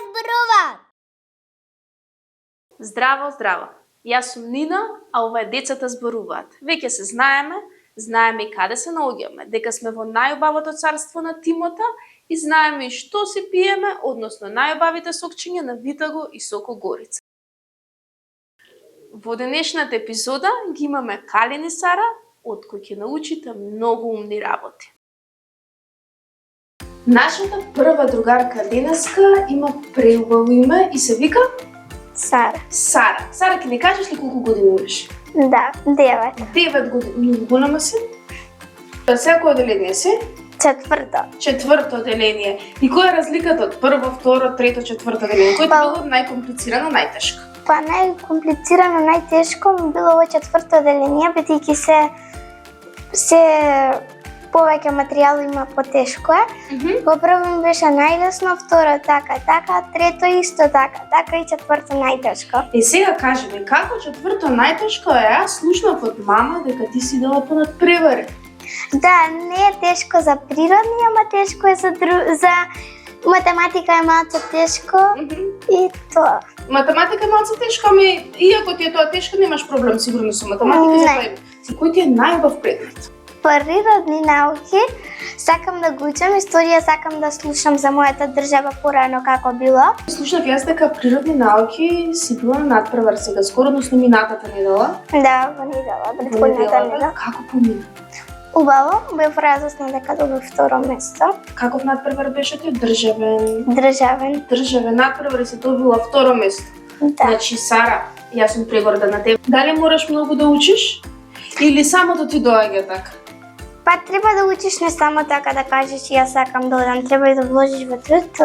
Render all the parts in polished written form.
зборуваат. Здраво, здраво. Јас сум Нина, а ова е Децата зборуваат. Веќе се знаеме и каде се наоѓаме, дека сме во најубавото царство на Тимота и знаеме и што си пиеме, односно најубавите сокчиња на Витаго и Соко Горица. Во денешната епизода ги имаме Калин и Сара, од кои ќе научите многу умни работи. Нашата прва другарка денеска има преубаво име и се вика Сара. Сара. Сара, ќе ни кажеш ли колку години имаш? Да, 9. 9 години. Многу голема си? Секој одделение си? Четврто одделение. И која е разликата од прво, второ, трето, четврто одделение? Кој ти било најкомплицирано, најтешко? Па најкомплицирано, најтешко ми било во четврто одделение, бидејќи се повеќе материјал има потешко е. Во прво ми беше најлесно, второ така, трето исто така и четврто најтешко. И сега кажи ми, како четврто најтешко е? Јас слушнав од мама дека ти си дала понадпревари. Да, не е тешко за природни, ама тешко е за математика е малку тешко и тоа. Математика е малку тешко, ами иако ти е тоа тешко, немаш проблем сигурно со математика. Кој ти е најубав предмет? Природни науки, сакам да го учам, историја сакам да слушам за мојата држава порано како било. Слушнав јас дека природни науки си била на надпревар сега, скоро, односно минатата недела. Да, во недела, претходната недела. Како помина? Убаво, бев радосна дека добив второ место. Каков надпревар беше тој? Државен. Државен Надпревар си добила второ место. Да. Значи, Сара, јас сум прегорда на тебе. Дали мораш многу да учиш? Или самото ти доаѓа така? Па треба да учиш, не само така да кажеш јас сакам да одам, треба и да вложиш во труд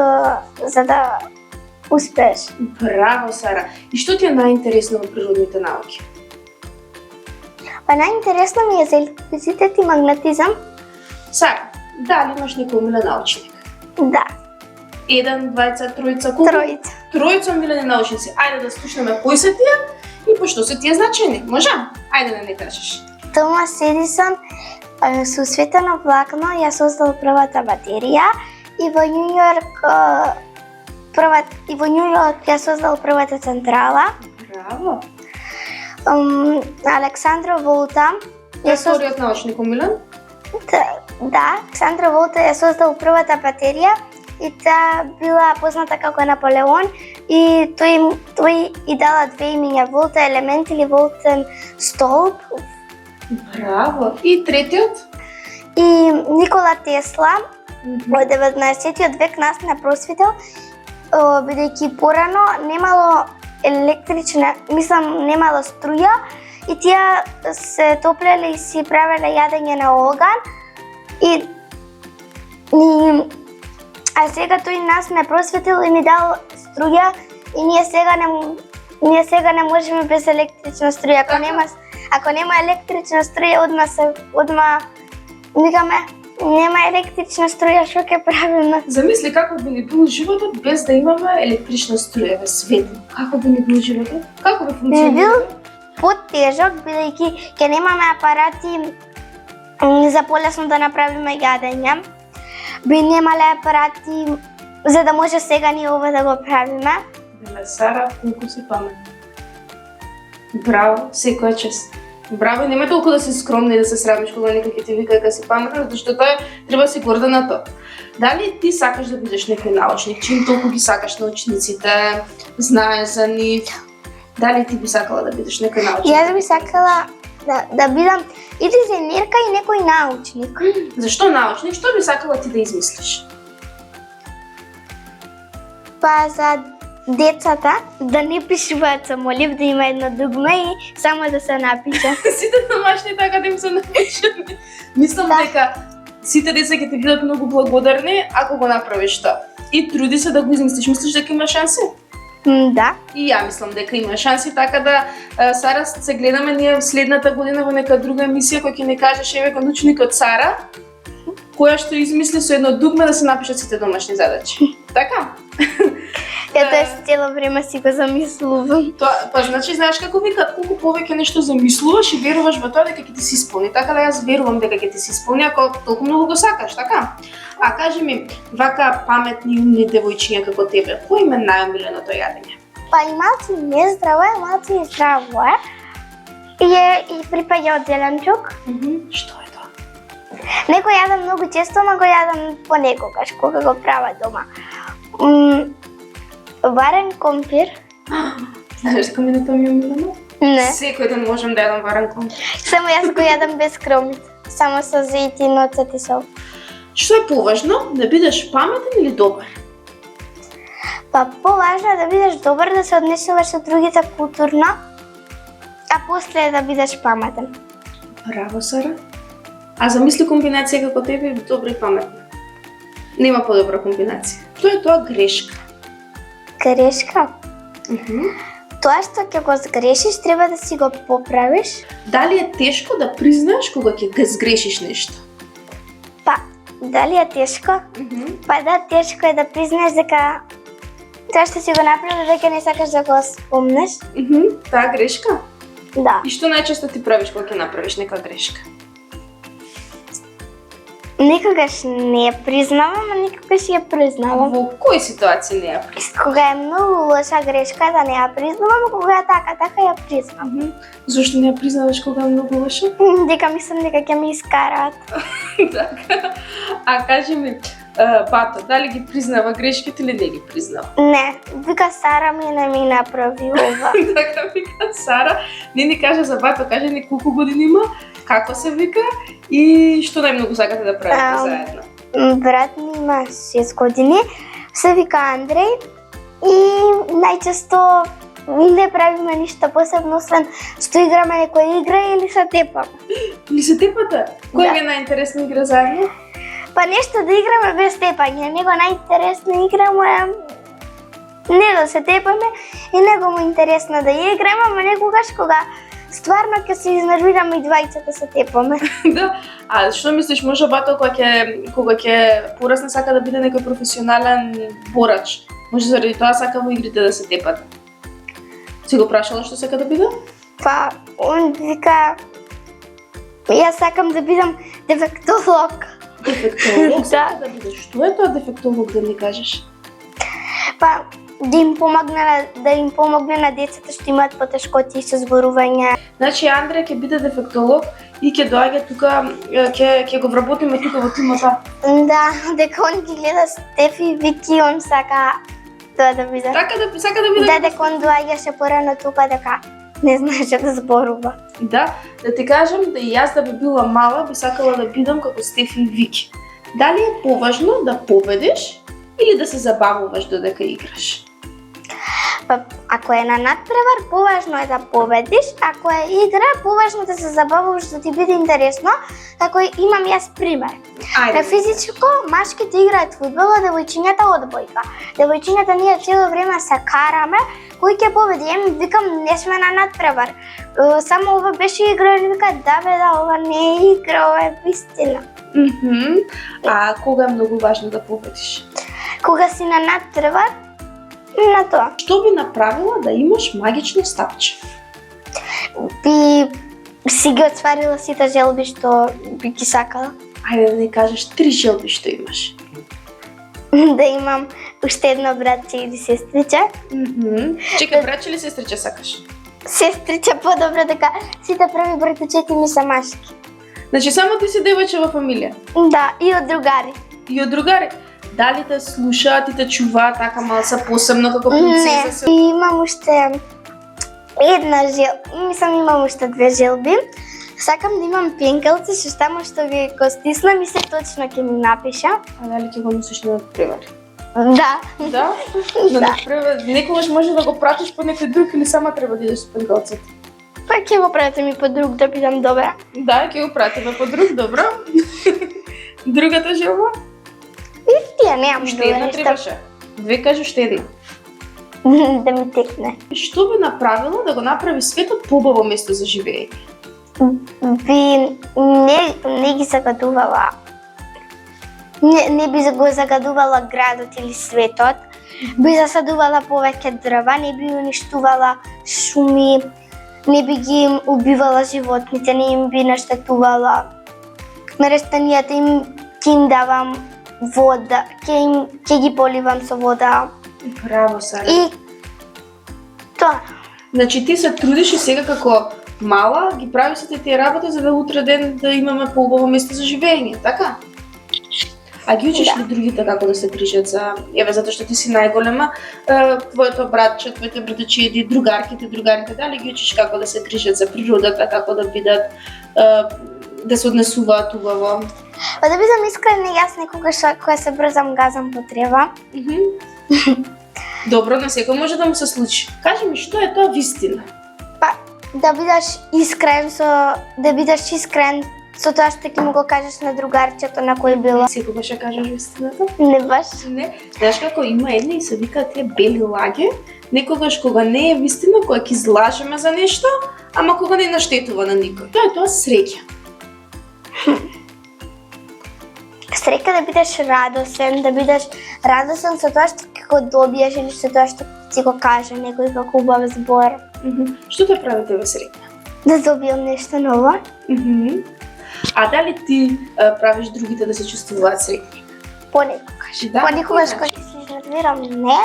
за да успееш. Браво, Сара. И што ти е најинтересно во природните науки? Па најинтересно ми е за електрицитет и магнетизам. Сара, дали имаш некој умилен научник? Да. 1, 2, 3, колку? Тројца умилени научници. Ајде да слушнеме кои се тие и по што се тие значени. Може? Ајде да не кажеш. Томас Едисон со светено влакно ја создал првата батерија и во Њујорк ја создал првата централа. Браво. Александро Волта е вториот научник умилен? Да, Александро Волта ја создал првата батерија и таа била позната како Наполеон и тој и дала две имиња, Волта елемент или Волтен столб. Браво. И третиот? И Никола Тесла во 19-тиот век нас на просветил, бидејќи порано немало немало струја и тие се топлеле и си правеле јадење на оган а сега тој нас не просветил и ни дал струја и ние сега не можеме без електрична струја. Ако нема електрична струја, одма викаме, нема електрична струја, што ќе правиме? Замисли како би ни бил животот без да имаме електрична струја во светот. Како би ни бил животот? Како би функционирал? Би бил потежок, бидејќи ќе немаме апарати за полесно да направиме јадење. Би немале апарати за да може сега ние ова да го правиме. Сара, колку си паметна. Браво, секоја чест. Браво, нема толку да си скромна и да се срамиш кога некој ќе ти вика дека си паметна, затоа што тоа треба си горда на тоа. Дали ти сакаш да бидеш некој научник? Чим толку ги сакаш научниците, знаеш за нив? Дали ти би сакала да бидеш некој научник? Јас би сакала да бидам и дизајнерка и некој научник. Зашто научник? Што би сакала ти да измислиш? Па за децата да не пишуваат со молив, да има едно дугме и само да се напише. Сите домашни така да им се напишат. Мислам дека сите деца ќе ти бидат многу благодарни ако го направиш тоа. И труди се да го измислиш. Мислиш дека има шанси? Да. И ја мислам дека има шанси, така да Сара се гледаме ние следната година во нека друга емисија која ќе ни кажеш еве научникот Сара, која што измисли со едно дугме да се напишат сите домашни задачи. Така? Като е цело време си го замислувам. Тоа, па значи знаеш како викаат, колку повеќе нешто замислуваш и веруваш во тоа дека ќе ти се исполни. Така да јас верувам дека ќе ти се исполни ако толку многу го сакаш, така? А кажи ми, вака паметни и умни девојчиња како тебе, кој им е најомиленото јадење? Па и малци нездраво е, малци и здраво е. И припаѓа од зеленчук. Што е тоа? Не го јадам многу често, ама го јадам понекогаш, кога го правя дома. Варен компир. Знаеш дека мене тоа ми е омилено? Не. Секој ден можам да јадам варен компир. Само јас го јадам без кромица. Само со зејтин, оцет и сол. Што е поважно, да бидеш паметен или добар? Па поважно е да бидеш добар, да се однесуваш со другите културно, а после да бидеш паметен. Браво, Сара. А замисли комбинација како тебе, добра и паметна. Нема подобра комбинација. Што е тоа грешка? Грешка? Тоа што ќе го сгрешиш, треба да си го поправиш. Дали е тешко да признаеш кога ќе го сгрешиш нешто? Па, дали е тешко? Па да, тешко е да признаеш дека тоа што си го направил, дека не сакаш да го спомнеш. Таа грешка? Да. И што најчесто ти правиш кога ќе направиш нека грешка? Никогаш не ја признавам, а никогаш ја признавам. Во кои ситуации не ја признаваш? Кога е многу лоша грешка, да не ја признавам, а кога е така ја признавам. Зошто не ја признаваш кога е многу лоша? Дека мислам дека ќе ме искараат. Така. А кажи ми, Бато, дали ги признава грешките или не ги признава? Не, вика Сара ми не ми направи ова. Така вика Сара. Не ни кажа за Бато, кажи ни колку години има, како се вика и што најмногу сакате да правите заедно. Брат ми има 6 години, се вика Андреј и најчесто не правиме ништо посебно, освен што играме некоја игра или се тепаме. Или се тепате? Која ви е најинтересна игра заедно? Па нешто да играме без тепање. Него најинтересна игра му е не да се тепаме и него му интересно да ја играме, ама некогаш кога стварно ќе се изнервираме и двајцата се тепаме. Да. А што мислиш, може Бато кога ќе порасне сака да биде некој професионален борач? Може заради тоа сака во игрите да се тепате? Си го прашала што сака да биде? Па, он вика, јас сакам да бидам дефектолог. Дефектолог сака да бидеш. Што е тоа дефектолог, да ми кажеш? Па, да им помогне на децата што имаат потешкоти со зборување. Значи Андреј ќе биде дефектолог и ќе доаѓа тука, ќе го вработиме тука во тимото. Да, дека он ги гледа Стефи, Вики, он сака тоа да биде. Сака да биде. Да, дека он доаѓаше порано тука, дека не знаеше да зборува. Да ти кажам да и јас да би била мала, би сакала да бидам како Стефи и Вики. Дали е поважно да победиш или да се забавуваш додека играш? Па, ако е на надпревар, поважно е да победиш, ако е игра, поважно да се забавуваш, да ти биде интересно, како имам јас пример. На физичко, машките играат фудбал, а девојчињата одбојка. Девојчињата ние цело време се караме, кој ќе победи. Ем викам, не сме на надпревар. Само ова беше игра, и вика, да, ова не е игра, ова е вистина. А кога е многу важно да победиш? Кога си на надпревар, на тоа. Што би направила да имаш магично стапче? Би си ги отварила сите желби што би ги сакала. Ајде да ни кажеш 3 желби што имаш. Да имам уште едно братче или сестриче. Чекај, братче или сестриче сакаш? Сестриче подобро, дека сите први братучети ми се машки. Значи само ти си девојче во фамилија? Да, и од другари. И од другари? Дали те слушаат и те чуваат така малца посебно како принцеса? Не, имам уште една имам уште 2 желби. Сакам да имам пенкалци, со тамо што ги го стиснам и се точно ќе ми напиша. А дали ќе го носиш на надпревар? Да. Да? На надпревар некогаш може да го пратиш по некој друг или сама треба да идеш со пенкалците? Па ќе го пратам и по друг да бидам добра. Да, ќе го пратиме по друг, добро. Другата желба? Ја немам Уште една требаше. 2 кажи уште една. Да ми текне. Што би направила да го направи светот побаво место за живење? Би не ги загадувала не би го загадувала градот или светот, би засадувала повеќе дрва, не би уништувала шуми, не би ги убивала животните, не им би наштетувала на растенијата, им давам вода, ќе ги поливам со вода. Браво, Сара. И тоа. Значи ти се трудиш и сега како мала ги прави сите тие работи за да утре ден да имаме поубаво место за живење, така? А ги учиш ли другите како да се грижат за... Еве, затоа што ти си најголема, твоето братче, твоите братачији, другарите, дали ги учиш како да се грижат за природата, како да бидат, да се однесуваат убаво? Па да бидам искрена, јас некогаш кога се брзам, газам по трева. Добро, на секој може да му се случи. Кажи ми, што е тоа вистина? Па да бидеш искрен со тоа што ќе му го кажеш на другарчето на кој била. Секогаш ја кажеш вистината? Не баш. Не. Знаеш како има едни и се викаат тие бели лаги, некогаш кога не е вистина, кога ќе излажеме за нешто, ама кога не наштетува на никој. Тоа е тоа среќа. Среќа да бидеш радосен со тоа што ќе го добиеш или со тоа што ти го каже некој како убав збор. Што те прави тебе среќна? Да добиам нешто ново. А дали ти правиш другите да се чувствуваат среќни? Понекогаш. Да, Понекогаш кога ќе се изнервирам, не.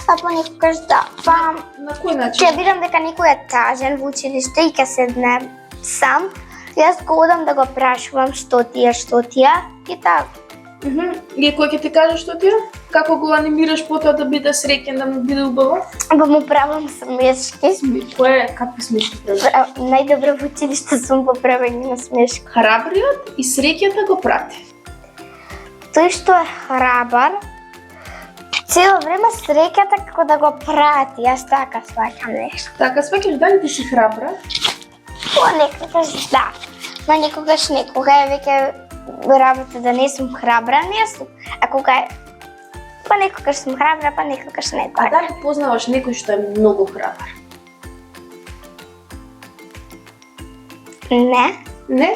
А понекогаш да. Па на кој начин? ќе видам дека некој е тажен во училиште и ќе седне сам. Јас го одам да го прашувам што ти е и така. И кој ќе ти каже што ти е? Како го анимираш потоа да биде среќен, да му биде убаво? Па му правам смешки. Какви смешки правиш? Најдобро во училиште сум по правење на смешки. Храбриот и среќата го прати. Тој што е храбар, цело време среќата како да го прати, јас така сваќам нешто. Така сваќаш, дали ти си храбра? Понекогаш да, но некогаш не. Кога е веќе работа да не сум храбра, не сум. А кога е па некогаш сум храбра, па некогаш не. А дали познаваш некој што е многу храбар? Не. Не?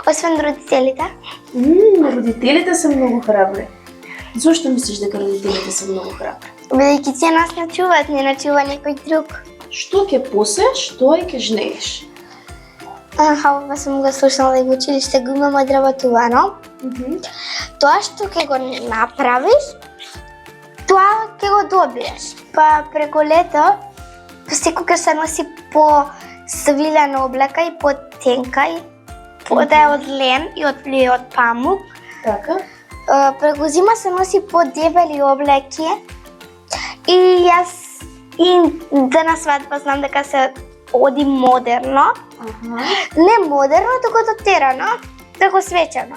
Освен родителите. Родителите се многу храбри. Зошто мислиш дека родителите се многу храбри? Бидејќи тие нас начуваат, не начува некој друг. Што ќе посееш, тоа и ќе жнееш. Ова сум го слушнала и во училиште го имам одработувано. Тоа што ќе го направиш, тоа ќе го добиеш. Па преку лето, секогаш се носи по свилена облека и по тенка и да е од лен и од памук. Така? Преку зима се носи по дебели облеки и јас да на свадба знам дека се оди модерно. Не модерно, туку дотерано, како свечено.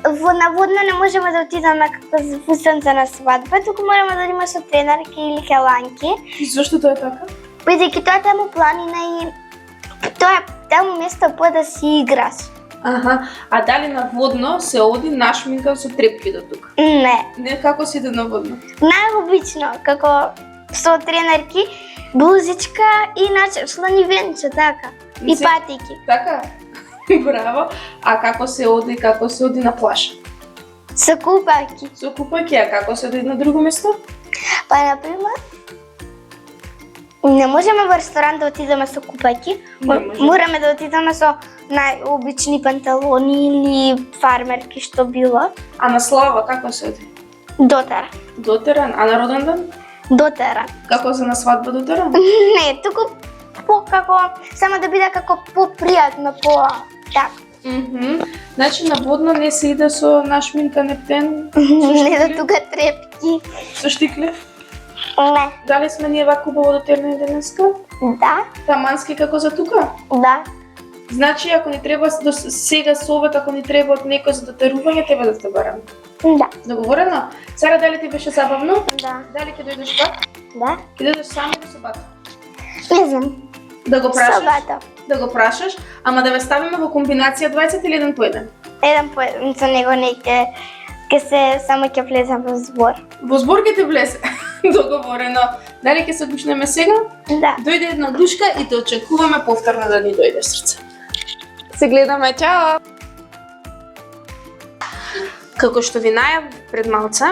Наводно не можеме да отидеме како фустенца на свадба, туку можеме да одиме со тренерки или келанки. И зошто тоа е така? Бидејќи тоа е таму планина и тоа е таму место да си играш. А дали наводно се оди нашминкан со трепки до тука? Не. Не, како си иде наводно? Најобично, како со тренерки, блузичка и начешлани венче, така. И патики. Така? Браво. А како се оди на плаша? Со купаки. Со купаки, а како се оди на друго место? Па, например, не можеме во ресторан да отидеме со купаки. Мораме да отидеме со најобични панталони или фармерки што било. А на слава како се оди? Дотеран. Дотеран, а на роден ден? Дотеран. Како за на свадба дотеран? Не, туку како само да биде како попријатно, така. Значи наводно не се иде со нашминка нептен? Не до тука трепки. Со штикли? Не. Дали сме ние вака убаво дотерни денеска? Да. Тамански како за тука? Да. Значи, ако ни треба сега совет, ако ни треба од некој за дотерување, треба да те барам. Да. Договорено? Сара, дали ти беше забавно? Да. Дали ќе дојдеш пак? Да. Ќе дојдеш сама или со бата? Не знам. Да го прашаш? Со бата. Да го прашаш, ама да ве ставиме во комбинација 20 или еден по еден? Еден по еден, со него не ќе се само ќе влезам во збор. Во збор ќе те влезе. Договорено. Дали ќе се гушнеме сега? Да. Дојде една душка и те очекуваме повторно да ни дојде срце. Се гледаме, чао! Како што ви најав пред малце,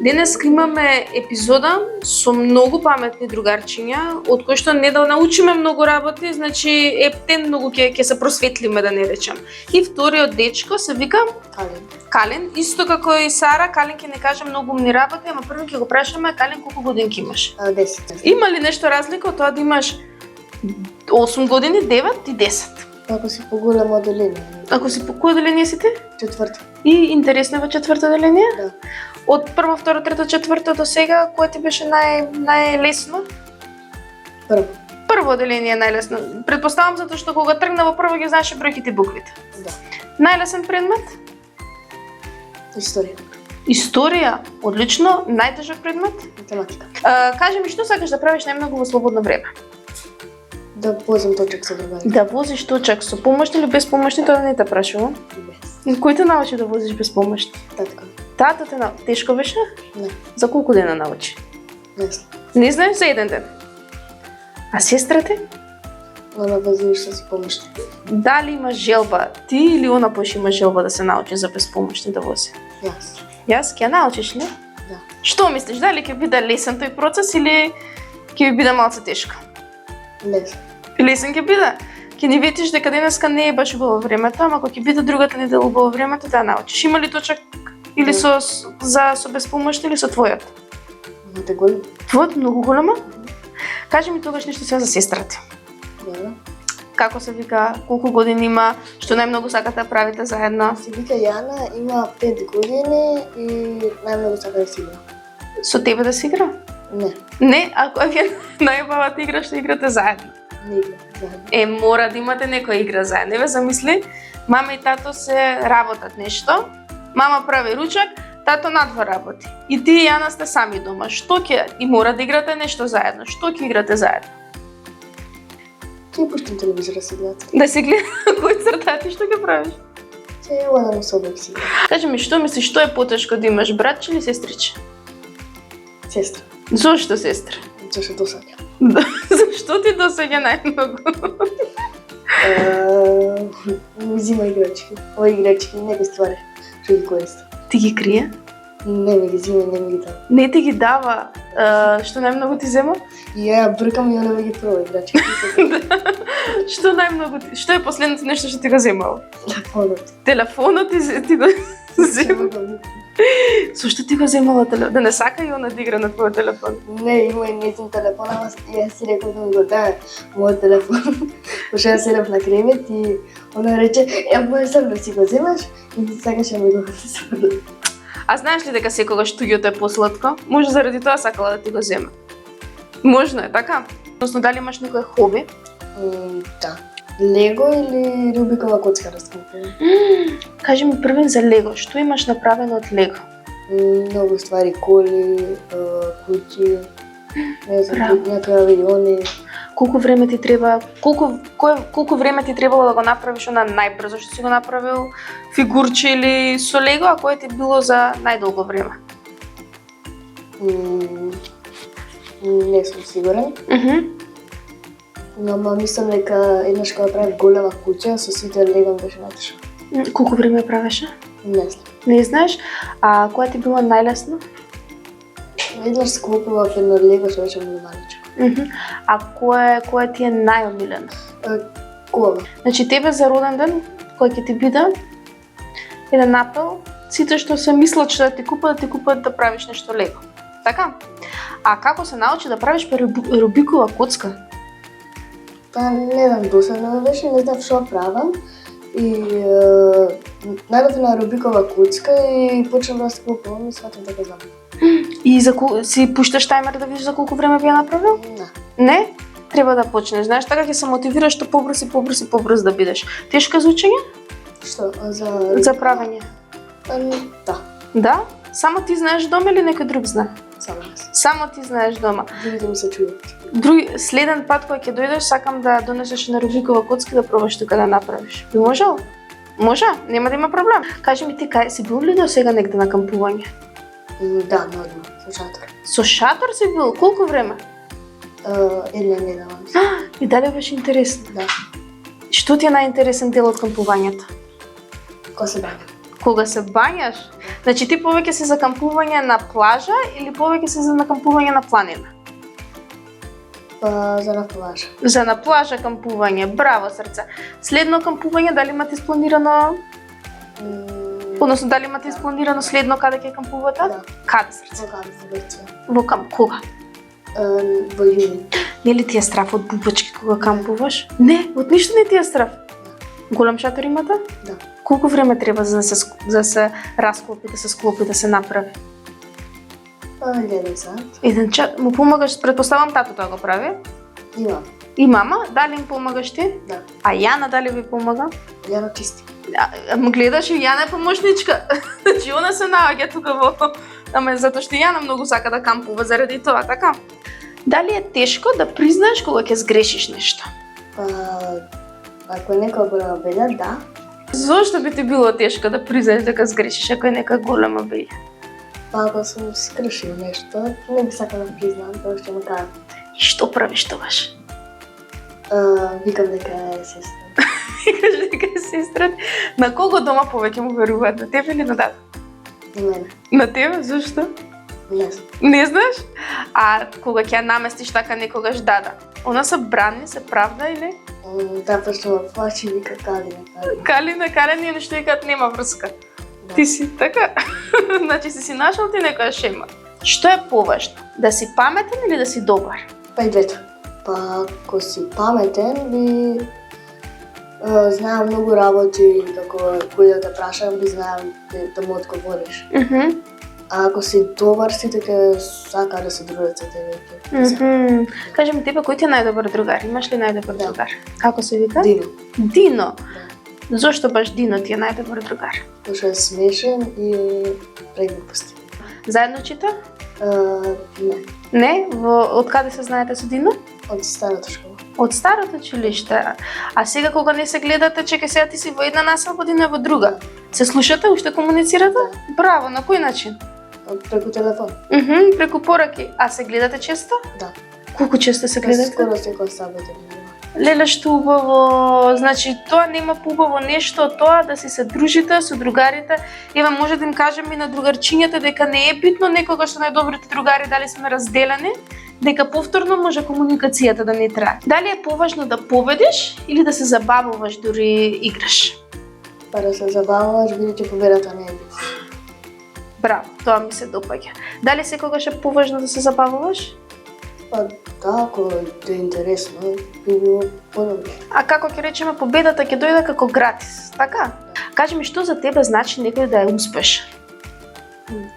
денес имаме епизода со многу паметни другарчиња, од кои што не да научиме многу работи, значи ептен многу ќе се просветлиме, да не речем. И вториот дечко се вика Кален, исто како и Сара. Кален ќе не каже многу умни работи, ама прво ќе го прашаме Кален колку годинки имаш? 10. Има ли нешто разлика од тоа да имаш 8 години, 9 и 10? Ако си поголемо одделение. Ако си по кој одделение си ти? 4. И интересно во четврто одделение? Да. Од прво, второ, трето, четврто до сега, кое ти беше најлесно? Прво. Прво одделение е најлесно. Предпоставам затоа што кога тргна во прво ги знаеше бројките и буквите. Да. Најлесен предмет? Историја. Историја, одлично. Најтежок предмет? Математика. Кажи ми што сакаш да правиш најмногу во слободно време? Да возам точак со другари. Да возиш точак со помошни или без помошни, тоа не те прашувам. Без. Кој те научи да возиш без помошни? Татко. Тато те научи. Тешко беше? Не. За колку дена научи? Не знам. Не знаеш, за еден ден. А сестра ти? Она вози што си помошни. Дали има желба, ти или она пош има желба да се научи за безпомошни да вози? Јас. Јас ќе научиш ли? Да. Што мислиш, дали ќе биде лесен тој процес или ќе ви биде малце тешко? Лесно. Лесен ќе биде. Ќе ни ветиш дека денеска не е баш убаво времето, ама кога ќе биде другата недела убаво времето, да научиш. Има ли точак или со безпомошни или со твојот? Имате голем? Твојот многу голема? Кажи ми тогаш нешто сега за сестрата. Да. Како се вика, колку години има, што најмногу сакате да правите заедно? Се вика Јана, има 5 години и најмногу сака да си игра. Со тебе да си игра? Не. Не, ако е најубавата игра што играте заедно. Не игра. Заедно. Е, мора да имате некоја игра заедно. Еве замисли, мама и тато се работат нешто, мама прави ручак, тато надвор работи. И ти и Јана сте сами дома. Што ќе и мора да играте нешто заедно? Што ќе играте заедно? Ќе пуштам телевизор да се гледат. Да се гледа кој цртати, што ќе правиш? Ќе одам со обек си. Кажи ми, што мислиш, што е потешко да имаш братче или сестриче? Сестра. Зошто сестра? Зашто досаѓа. Зашто ти досега најмногу? Ми взима играчки. Ова играчки, некои ствари што ги користи. Ти ги крие? Не ми ги взима, не ми ги дава. Не ти ги дава, што најмногу ти зема? И ја бркам и она ми ги прва играчки. Што најмногу ти, што е последното нешто што ти го земало? Телефонот. Телефонот ти го зема? Зошто ти го земала телефон? Да не сака и она да игра на твојот телефон? Не, има и нетин телефон, ама јас си реков да ми го даде мојот телефон. Пошто јас седев на кревет и она рече, ја моја сам да си го земаш и сакаше ми го земаш. А знаеш ли дека секогаш туѓото е посладко? Може заради тоа сакала да ти го зема. Можно е, така? Односно, дали имаш некој хоби? Да. Лего или Рубикова коцка раскупувам? Кажи ми првен за Лего. Што имаш направено од Лего? Многу ствари, коли, куќи, не знам, Браво. някои авиони. Колку време ти треба? Колку време ти требало да го направиш она најбрзо што си го направил? Фигурче или со Лего, а кое ти било за најдолго време? Не сум сигурен. Но мислам дека еднаш кога правев голема куќа со сите легом беше најтешко. Колку време ја правеше? Не знам. Не знаеш? А која ти било најлесно? Еднаш скупував едно лего што беше многу маличко. А кој ти е најомилено? Кола. Значи тебе за роден ден, кој ќе ти биде еден апел, сите што се мислат што да ти купат да правиш нешто Лего. Така? А како се научи да правиш Рубикова коцка? Па не знам, досадно ми беше, не знам што правам. И најдов на Рубикова коцка и почнав да скупувам и сватам дека знам. И си пушташ тајмер да видиш за колку време би ја направил? Да. Не? Треба да почнеш. Знаеш, така ќе се мотивираш што побрз да бидеш. Тешко е за учење? Што? За правење. Да. Да? Само ти знаеш дома или некој друг знае? Само јас. Само ти знаеш дома. Другите ми се чујат. Следен пат кога ќе дојдеш, сакам да донесеш на Рубикова коцка да пробаш тука да направиш. Би можел? Може? Нема да има проблем. Кажи ми ти, кај си бил ли до сега негде на кампување? Да, нормално, со шатор. Со шатор си бил? Колку време? Една недела. И дали беше интересно? Да. Што ти е најинтересен дел од кампувањето? Кога се бањам. Кога се бањаш? Значи ти повеќе си за кампување на плажа или повеќе си за на кампување на планина? Па за на плажа. За на плажа кампување, браво срце. Следно кампување, дали имате испланирано, односно дали имате испланирано следно каде ќе кампувате? Да. Каде срце? Кога во Грција? Во кога? Во јуни. Нели ти е страф од бубачки кога кампуваш? Не, од ништо не ти е страф. Голем шатор имате? Да. Колку време треба за да се расклопи, да се склопи, да се направи? Па 1 сат. Еден час, му помагаш, предпоставам тато тоа го прави? Имам. И мама, дали им помагаш ти? Да. А Јана дали ви помага? Јано чисти. Ама гледаш, и Јана е помошничка. Значи она се наоѓа тука во... Ама затоа што Јана многу сака да кампува заради тоа, така? Дали е тешко да признаеш кога ќе сгрешиш нешто? Па ако е нека голема беда, да. Зошто би ти било тешко да признаеш дека сгрешиш ако е нека голема беда? Па ако сум скршил нешто, не би сакал да признам, тоа што му кажам. И што правиш тогаш? Викам дека е сестра. Викаш дека е сестра. На кого дома повеќе му веруваат? На тебе или на тата? На мене. На тебе? Зошто? Не знам. Не знаеш? А кога ќе ја наместиш така некогаш дада? Она се брани, се правда или? Да, па што ме плачи, вика Калина. Калина или што викаат нема врска? Да. Ти си така? Значи си нашол ти некоја шема. Што е поважно? Да си паметен или да си добар? Па и двете. Па ако си паметен, би знаам многу работи, како кој да те прашам, би знаам да му одговориш. А ако си добар, сите ќе сака да се дружат со тебе. Кажи ми тебе, кој ти е најдобар другар? Имаш ли најдобар Да. другар? Како се вика? Дино. Дино. Да. Зошто баш Дино ти е најдобар другар? Пошто е смешен и преглупости. Заедно чита? Не, Не? Од каде се знаете со Дино? од старата школа. Од старото училиште. А сега кога не се гледате, чекај сега ти си во една насока, Дино е во друга. Се слушате, уште комуницирате? Браво, на кој начин? Преку телефон. Преку пораки. А се гледате често? Да. Колку често се гледате? Скоро секој сабота гледам. Леле, што убаво. Значи, тоа нема поубаво нешто од тоа да си се дружите со другарите. Еве, може да им кажем и на другарчињата дека не е битно некогаш со најдобрите другари дали сме разделени, дека повторно може комуникацијата да не трае. Дали е поважно да победиш или да се забавуваш дури играш? Па да се забавуваш, бидејќи победата не е битна. Браво, тоа ми се допаѓа. Дали секогаш е поважно да се забавуваш? Па да, ако е интересно, би било подобро. А како ќе речеме, победата ќе дојде како гратис, така? Кажи ми, што за тебе значи некој да е успешен?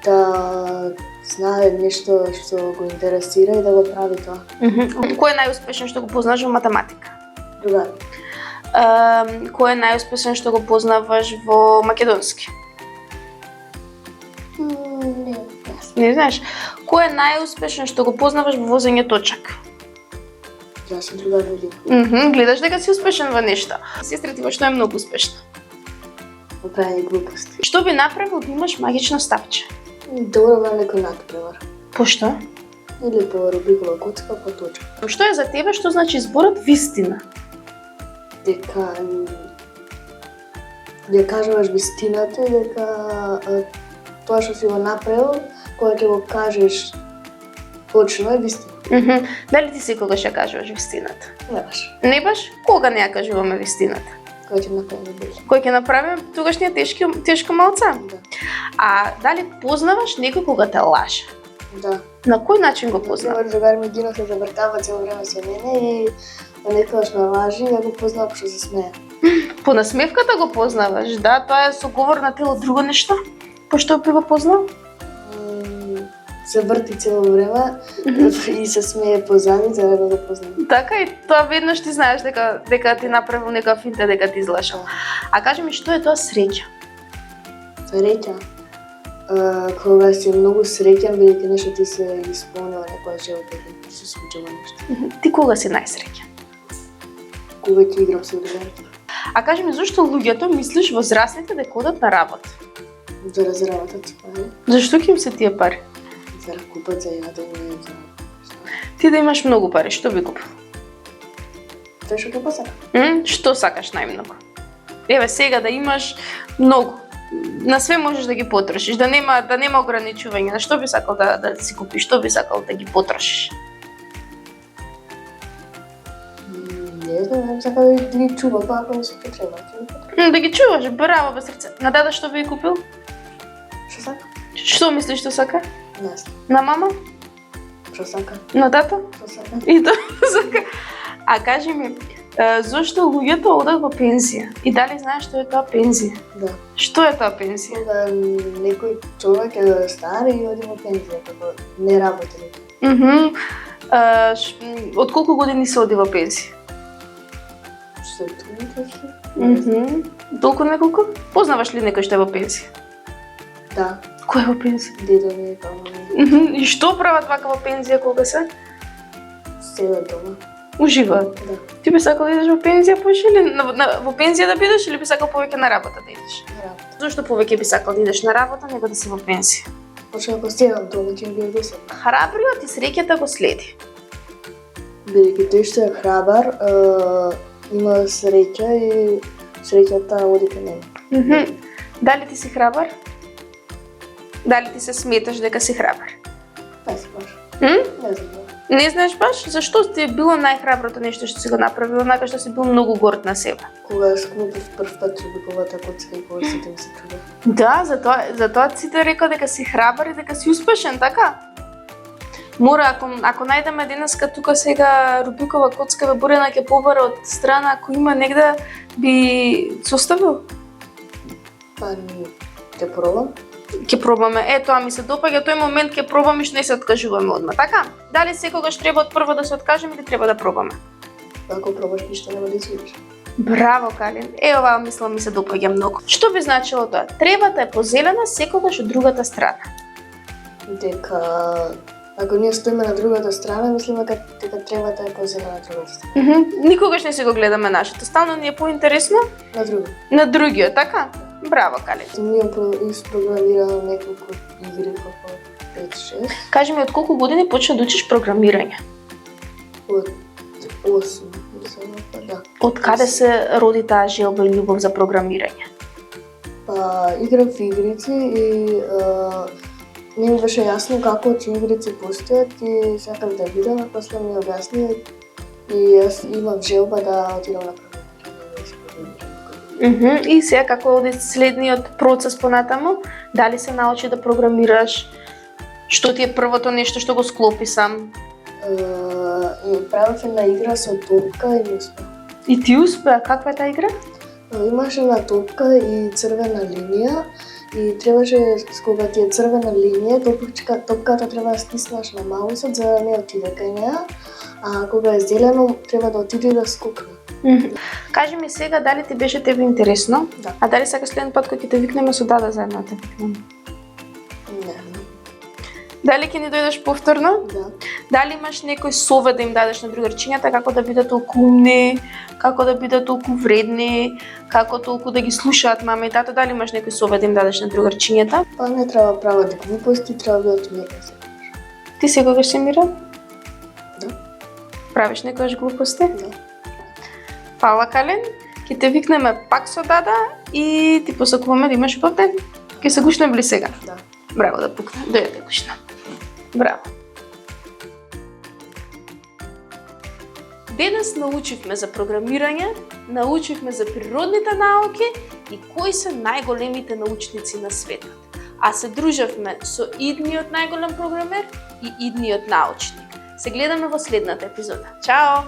Да знае нешто што го интересира и да го прави тоа. Кој е најуспешен што го познаш во математика? Другар. Кој е најуспешен што го познаваш во македонски? Не. Не знаеш. Кој е најуспешен што го познаваш во возење точак? Јас сум другар люди. Гледаш дека си успешен во нешто. Сестра ти во што е многу успешна? Во прави глупости. Што би направил да имаш магично стапче? Добро бе некој надпревар. По што? Или по Рубикова коцка, по точка. Што е за тебе што значи зборот вистина? Дека ја кажуваш вистината и дека тоа што си го направил, кога ќе го кажеш точно е вистина. Дали ти секогаш ја кажуваш вистината? Не баш. Не баш? Кога не ја кажуваме вистината? Кога ќе направим боле. Кој ќе направиме тогашниот тешко малца? Да. А дали познаваш некој кога те лаже? Да. На кој начин го познаваш? Например, другар ми Дино се завртава цело време со мене и некогаш ме лажи и ја го познав што се смее. По насмевката го познаваш, да? Тоа е со говор на тело друго нешто? По што би го познал? Се врти цело време и се смее позади за да го познам. Така и тоа веднаш ти знаеш дека ти направил некоја финта, дека ти излашал. А кажи ми, што е тоа среќа? Среќа? Кога си многу среќен, бидејќи нешто ти се исполнува некоја желба или ти се случува нешто. Ти кога си најсреќен? Кога ќе играм со другарите. А кажи ми, зашто луѓето мислиш возрастните дека одат на работа? За да заработат пари, Зашто ќе им се тие пари? за да купат за јадење, за... Ти да имаш многу пари, што би купил? Тоа што ќе посакам. Што сакаш најмногу? Еве сега да имаш многу, на све можеш да ги потрошиш, да нема ограничување. На што би сакал да си купиш, што би сакал да ги потрошиш? Не знам, сакам да ги чува, па ако ми се потреба, Да ги чуваш, браво без срце. На дада што би купил? Што сака? Што мислиш што сака? Не знам. На мама? Што сака? На тато? Што сака? И тоа сака. А кажи ми, зошто луѓето одат во пензија? И дали знаеш што е тоа пензија? Да. Што е тоа пензија? Кога некој човек е стар и оди во пензија, како не работи. Од колку години се оди во пензија? Што е Толку неколку? Познаваш ли некој што е во пензија? Да, Кој е во пензија? дедо ми е таму. И што прават вака во пензија кога се? Седат дома. Уживаат. Да, Ти би сакал да идеш во пензија поише или во пензија да бидеш или би сакал повеќе на работа да идеш? работа. Зошто повеќе би сакал да идеш на работа него да си во пензија? Почна ако седам дома, ќе ми биде досадно. Храбриот и среќата го следи. Бидејќи тој што е храбар, има среќа и среќата оди кај него. Дали ти си храбар? Дали ти се сметаш дека си храбар? Не се баш. М? Не знам. Не знаеш баш? Зашто ти е било најхраброто нешто што си го направил, онака што си бил многу горд на себе? Кога склопив прв пат чубиковата коцка и кога сите ми се чудат. Да, затоа сите рекол дека си храбар и дека си успешен, така? Мора, ако најдеме денеска тука сега Рубикова коцка ве Борена ќе побара од страна, ако има негде, би се оставил? Па, ќе пробам. Ќе пробаме. Тоа ми се допаѓа, тој момент ќе пробаме и што не се откажуваме одма, така? Дали секогаш треба од прво да се откажеме или треба да пробаме? Ако пробаш ништо нема да изгубиш. Браво, Калин. Оваа мисла ми се допаѓа многу. Што би значило тоа? Тревата е позелена секогаш од другата страна. Дека ако ние стоиме на другата страна, мислиме дека тревата е позелена на другата страна. Никогаш не си го гледаме нашето. Стално ни е поинтересно На друга. на другиот, така? Браво, Калин. Ние испрограмираме неколку игри како 5-6 Кажи ми, од колку години почна да учиш програмирање? од 8. Мислам, да. Од каде се роди таа желба и љубов за програмирање? Па играв игрици и не ми беше јасно како тие игрици постојат и сакав да видам, а после ми објасни и јас имав желба да отидам на програмирање. И сега како оди следниот процес понатаму? Дали се научи да програмираш? Што ти е првото нешто што го склопи сам? И правев една игра со топка и ми успеа. И ти успеа? Каква е таа игра? Имаше една топка и црвена линија и требаше, кога ти е црвена линија, топката треба да стиснеш на маусот за да не отиде кај неа, а кога е зелено треба да отиде да скокне. Кажи ми сега дали ти беше тебе интересно? Да. А дали сакаш следен пат кога ќе те викнеме со Дада заедно да те викнеме? Не. Дали ќе ни дојдеш повторно? Да. Дали имаш некој совет да им дадеш на другарчињата како да бидат толку умни, како да бидат толку вредни, како толку да ги слушаат мама и тато? Дали имаш некој совет да им дадеш на другарчињата? Па не треба прават глупости, треба да бидат мирни секогаш. Ти секогаш си мирен? Да. Правиш некојаш глупости? Да. Фала, Калин. Ќе те викнеме пак со Дада и ти посакуваме да имаш убав ден. Ќе се гушнем ли сега? Да. Браво да пукне. Дојде гушна. Браво. Денес научивме за програмирање, научивме за природните науки и кои се најголемите научници на светот. А се дружевме со идниот најголем програмер и идниот научник. Се гледаме во следната епизода. Чао!